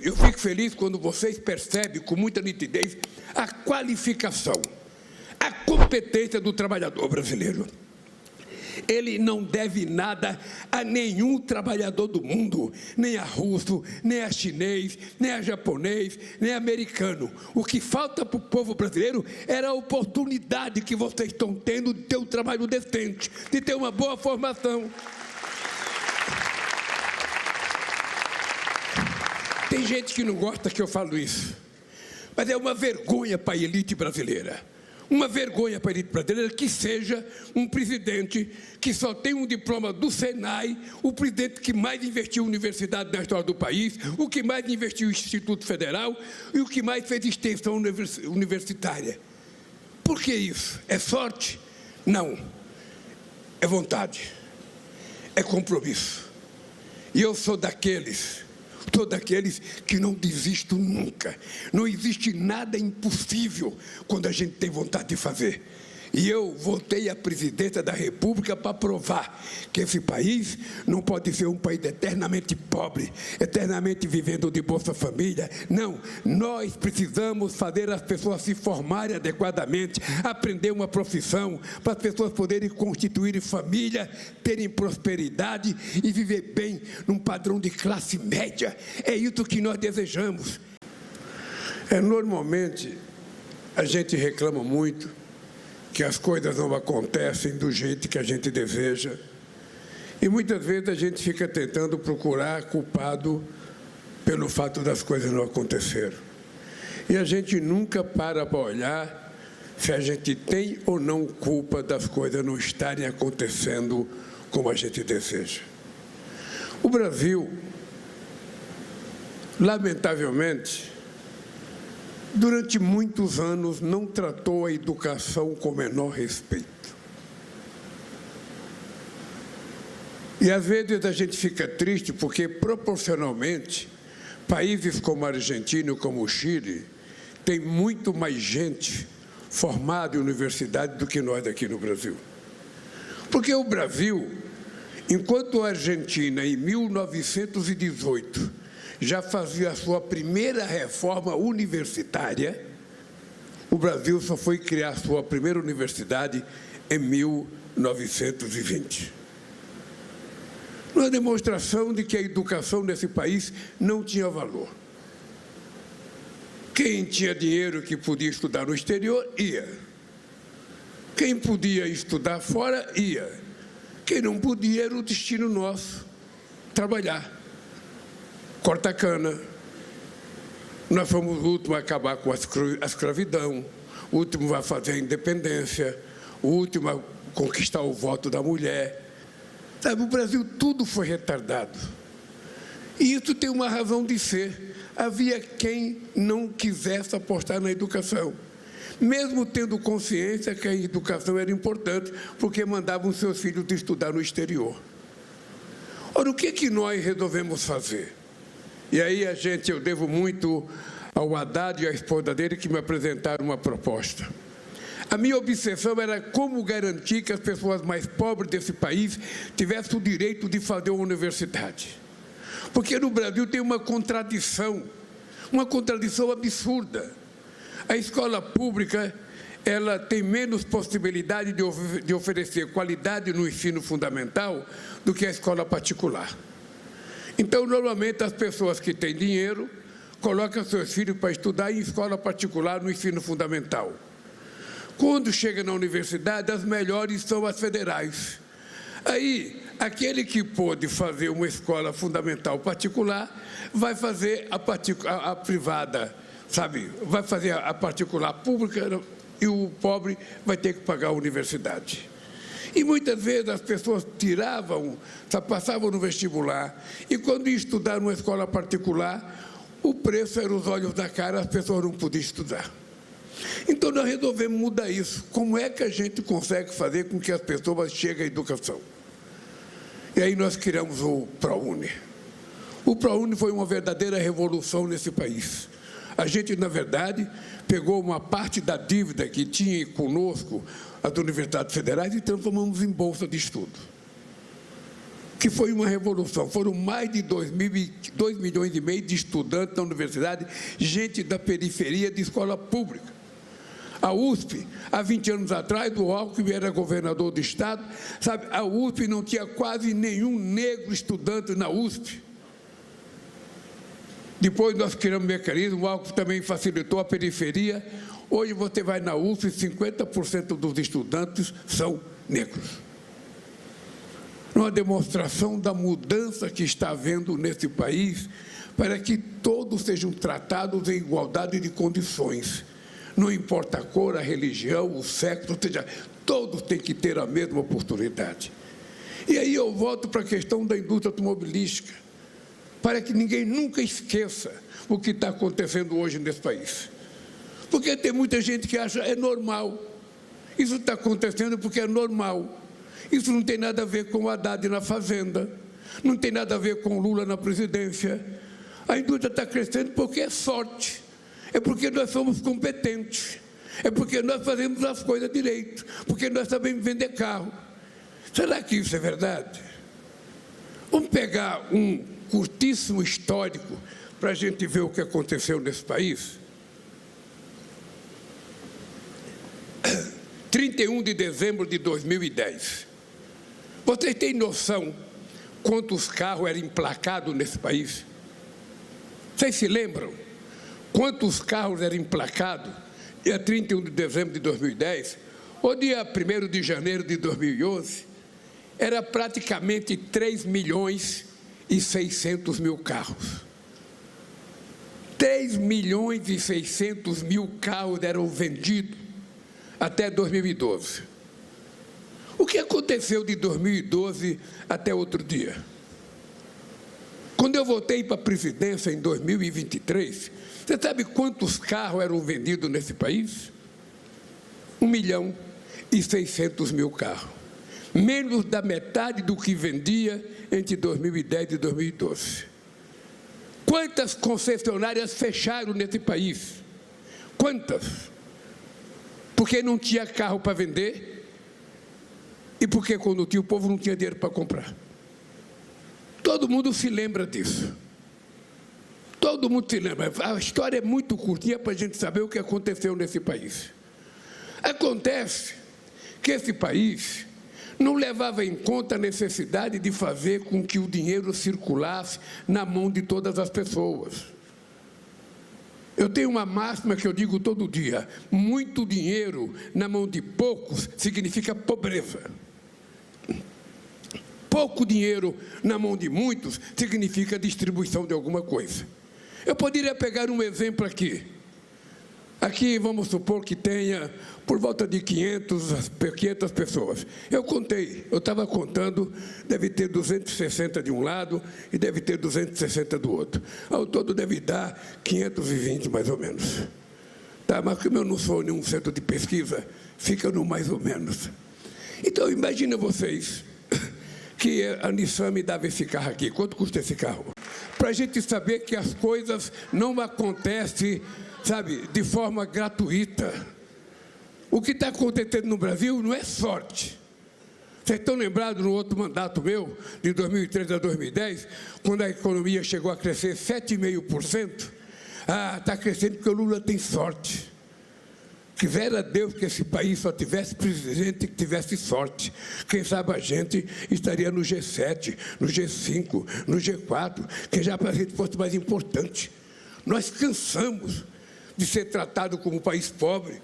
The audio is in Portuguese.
eu fico feliz quando vocês percebem com muita nitidez a qualificação, a competência do trabalhador brasileiro. Ele não deve nada a nenhum trabalhador do mundo, nem a russo, nem a chinês, nem a japonês, nem a americano. O que falta para o povo brasileiro era a oportunidade que vocês estão tendo de ter um trabalho decente, de ter uma boa formação. Tem gente que não gosta que eu falo isso, mas é uma vergonha para a elite brasileira. Uma vergonha para a elite brasileira que seja um presidente que só tem um diploma do Senai, o presidente que mais investiu em universidade na história do país, o que mais investiu em Instituto Federal e o que mais fez extensão universitária. Por que isso? É sorte? Não. É vontade. É compromisso. E eu sou daqueles que não desistem nunca. Não existe nada impossível quando a gente tem vontade de fazer. E eu voltei à presidência da República para provar que esse país não pode ser um país eternamente pobre, eternamente vivendo de Bolsa Família. Não, nós precisamos fazer as pessoas se formarem adequadamente, aprender uma profissão, para as pessoas poderem constituir família, terem prosperidade e viver bem num padrão de classe média. É isso que nós desejamos. Normalmente, a gente reclama muito que as coisas não acontecem do jeito que a gente deseja. E muitas vezes a gente fica tentando procurar culpado pelo fato das coisas não acontecerem. E a gente nunca para olhar se a gente tem ou não culpa das coisas não estarem acontecendo como a gente deseja. O Brasil, lamentavelmente, durante muitos anos, não tratou a educação com o menor respeito. E, às vezes, a gente fica triste porque, proporcionalmente, países como a Argentina e como o Chile têm muito mais gente formada em universidade do que nós aqui no Brasil. Porque o Brasil, enquanto a Argentina, em 1918, já fazia a sua primeira reforma universitária, o Brasil só foi criar a sua primeira universidade em 1920. Uma demonstração de que a educação nesse país não tinha valor. Quem tinha dinheiro que podia estudar no exterior, ia. Quem podia estudar fora, ia. Quem não podia era o destino nosso, trabalhar. Corta cana. Nós fomos o último a acabar com a escravidão, o último a fazer a independência, o último a conquistar o voto da mulher. Sabe, o Brasil tudo foi retardado. E isso tem uma razão de ser. Havia quem não quisesse apostar na educação, mesmo tendo consciência que a educação era importante, porque mandavam seus filhos estudar no exterior. Ora, o que nós resolvemos fazer? E aí eu devo muito ao Haddad e à esposa dele que me apresentaram uma proposta. A minha obsessão era como garantir que as pessoas mais pobres desse país tivessem o direito de fazer uma universidade. Porque no Brasil tem uma contradição absurda. A escola pública, ela tem menos possibilidade de oferecer qualidade no ensino fundamental do que a escola particular. Então, normalmente, as pessoas que têm dinheiro colocam seus filhos para estudar em escola particular no ensino fundamental. Quando chega na universidade, as melhores são as federais. Aí, aquele que pôde fazer uma escola fundamental particular, vai fazer a privada, sabe? Vai fazer a particular pública e o pobre vai ter que pagar a universidade. E muitas vezes as pessoas passavam no vestibular, e quando iam estudar numa escola particular, o preço era os olhos da cara, as pessoas não podiam estudar. Então nós resolvemos mudar isso. Como é que a gente consegue fazer com que as pessoas cheguem à educação? E aí nós criamos o ProUni. O ProUni foi uma verdadeira revolução nesse país. A gente, na verdade, pegou uma parte da dívida que tinha conosco as universidades federais e transformamos em bolsa de estudo. que foi uma revolução. Foram mais de 2 milhões e meio de estudantes na universidade, gente da periferia de escola pública. A USP, há 20 anos atrás, o Alckmin era governador do estado, sabe, a USP não tinha quase nenhum negro estudante na USP. Depois nós criamos um mecanismo, o Alckmin também facilitou a periferia. Hoje você vai na USP, 50% dos estudantes são negros. Uma demonstração da mudança que está havendo nesse país para que todos sejam tratados em igualdade de condições. Não importa a cor, a religião, o sexo, ou seja, todos têm que ter a mesma oportunidade. E aí eu volto para a questão da indústria automobilística, para que ninguém nunca esqueça o que está acontecendo hoje nesse país. Porque tem muita gente que acha é normal. Isso está acontecendo porque é normal. Isso não tem nada a ver com o Haddad na Fazenda, não tem nada a ver com o Lula na presidência. A indústria está crescendo porque é sorte, é porque nós somos competentes, é porque nós fazemos as coisas direito, porque nós sabemos vender carro. Será que isso é verdade? Vamos pegar um curtíssimo histórico para a gente ver o que aconteceu nesse país. 31 de dezembro de 2010. Vocês têm noção quantos carros eram emplacados nesse país? Vocês se lembram quantos carros eram emplacados dia 31 de dezembro de 2010? Ou dia 1º de janeiro de 2011? Era praticamente 3.600.000 carros. 3.600.000 carros eram vendidos até 2012. O que aconteceu de 2012 até outro dia? Quando eu voltei para a presidência em 2023, você sabe quantos carros eram vendidos nesse país? 1.600.000 carros. Menos da metade do que vendia entre 2010 e 2012. Quantas concessionárias fecharam nesse país? Quantas? Porque não tinha carro para vender e porque quando tinha, o povo não tinha dinheiro para comprar. Todo mundo se lembra disso. Todo mundo se lembra. A história é muito curtinha para a gente saber o que aconteceu nesse país. Acontece que esse país não levava em conta a necessidade de fazer com que o dinheiro circulasse na mão de todas as pessoas. Eu tenho uma máxima que eu digo todo dia: muito dinheiro na mão de poucos significa pobreza. Pouco dinheiro na mão de muitos significa distribuição de alguma coisa. Eu poderia pegar um exemplo aqui. Aqui vamos supor que tenha por volta de 500 pessoas. Eu contei, eu estava contando, deve ter 260 de um lado e deve ter 260 do outro. Ao todo deve dar 520 mais ou menos. Tá, mas como eu não sou nenhum centro de pesquisa, fica no mais ou menos. Então imagina vocês que a Nissan me dava esse carro aqui. Quanto custa esse carro? Para a gente saber que as coisas não acontecem, sabe, de forma gratuita. O que está acontecendo no Brasil não é sorte. Vocês estão lembrados no outro mandato meu, de 2003 a 2010, quando a economia chegou a crescer 7,5%? Ah, está crescendo porque o Lula tem sorte. Quisera Deus que esse país só tivesse presidente que tivesse sorte. Quem sabe a gente estaria no G7, no G5, no G4, que já para a gente fosse mais importante. Nós cansamos de ser tratado como um país pobre.